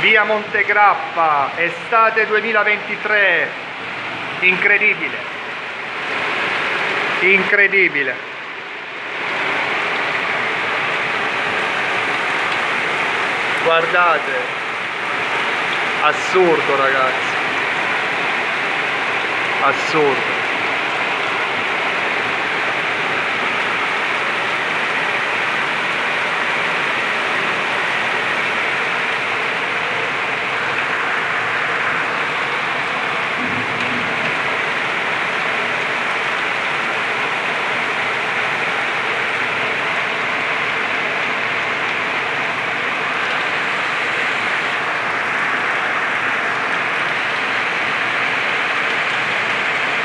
Via Montegrappa, estate 2023, incredibile, incredibile. Guardate, assurdo ragazzi, assurdo.